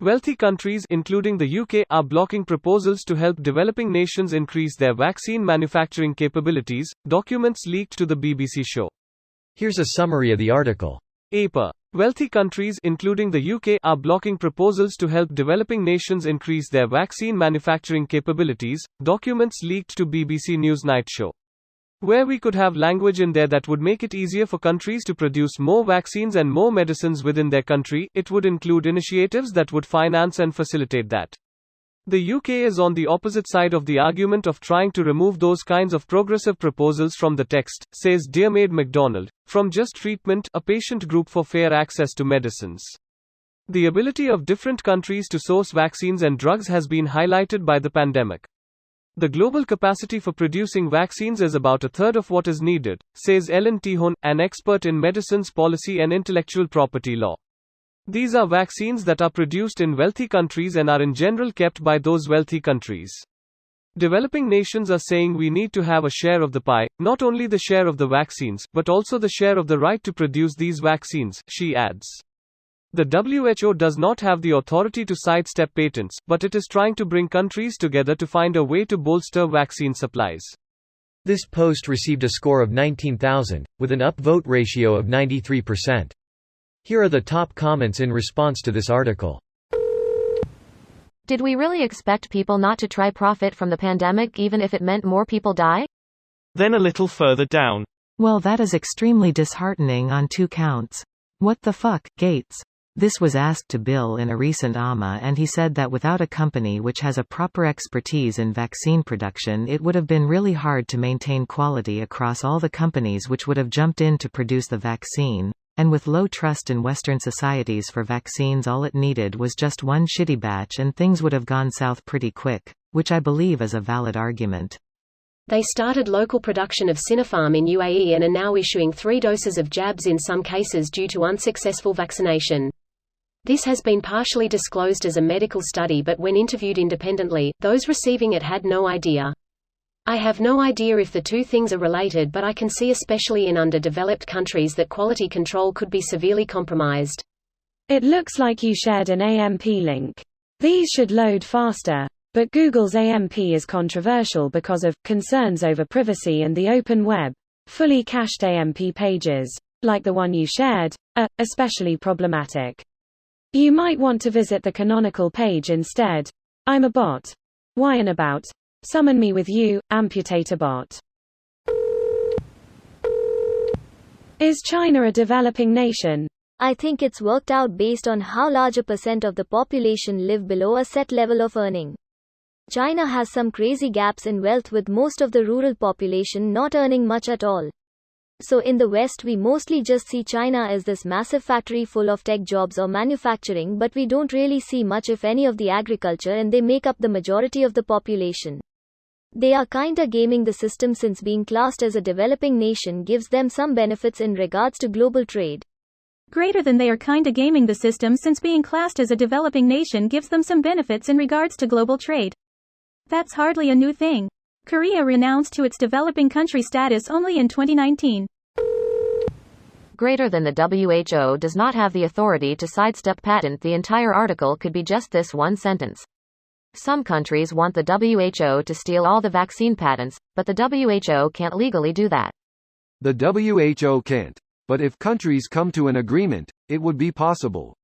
Wealthy countries, including the UK, are blocking proposals to help developing nations increase their vaccine manufacturing capabilities, documents leaked to the BBC show. Here's a summary of the article. AP. Wealthy countries, including the UK, are blocking proposals to help developing nations increase their vaccine manufacturing capabilities, documents leaked to BBC News Night Show. Where we could have language in there that would make it easier for countries to produce more vaccines and more medicines within their country, it would include initiatives that would finance and facilitate that. The UK is on the opposite side of the argument of trying to remove those kinds of progressive proposals from the text, says Diarmaid MacDonald, from Just Treatment, a patient group for fair access to medicines. The ability of different countries to source vaccines and drugs has been highlighted by the pandemic. The global capacity for producing vaccines is about a third of what is needed, says Ellen Tihon, an expert in medicines policy and intellectual property law. These are vaccines that are produced in wealthy countries and are in general kept by those wealthy countries. Developing nations are saying we need to have a share of the pie, not only the share of the vaccines, but also the share of the right to produce these vaccines, she adds. The WHO does not have the authority to sidestep patents, but it is trying to bring countries together to find a way to bolster vaccine supplies. This post received a score of 19,000, with an upvote ratio of 93%. Here are the top comments in response to this article. Did we really expect people not to try profit from the pandemic even if it meant more people die? Then a little further down. Well, that is extremely disheartening on 2 counts. What the fuck, Gates? This was asked to Bill in a recent AMA, and he said that without a company which has a proper expertise in vaccine production, it would have been really hard to maintain quality across all the companies which would have jumped in to produce the vaccine. And with low trust in Western societies for vaccines, all it needed was just one shitty batch and things would have gone south pretty quick, which I believe is a valid argument. They started local production of Sinopharm in UAE and are now issuing 3 doses of jabs in some cases due to unsuccessful vaccination. This has been partially disclosed as a medical study, but when interviewed independently, those receiving it had no idea. I have no idea if the 2 things are related, but I can see, especially in underdeveloped countries, that quality control could be severely compromised. It looks like you shared an AMP link. These should load faster. But Google's AMP is controversial because of concerns over privacy and the open web. Fully cached AMP pages, like the one you shared, are especially problematic. You might want to visit the canonical page instead. I'm a bot. Why an about? Summon me with you, amputate a bot. Is China a developing nation? I think it's worked out based on how large a % of the population live below a set level of earning. China has some crazy gaps in wealth, with most of the rural population not earning much at all. So in the West we mostly just see China as this massive factory full of tech jobs or manufacturing, but we don't really see much if any of the agriculture, and they make up the majority of the population. They are kinda gaming the system, since being classed as a developing nation gives them some benefits in regards to global trade. Greater than they are kinda gaming the system, since being classed as a developing nation gives them some benefits in regards to global trade. That's hardly a new thing. Korea renounced to its developing country status only in 2019. Greater than the WHO does not have the authority to sidestep patent. The entire article could be just this one sentence. Some countries want the WHO to steal all the vaccine patents, but the WHO can't legally do that. The WHO can't. But if countries come to an agreement, it would be possible.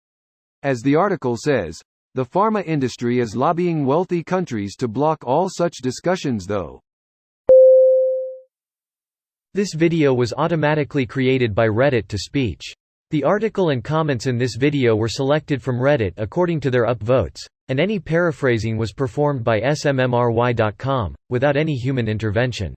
As the article says, the pharma industry is lobbying wealthy countries to block all such discussions though. This video was automatically created by Reddit to speech. The article and comments in this video were selected from Reddit according to their upvotes, and any paraphrasing was performed by smmry.com, without any human intervention.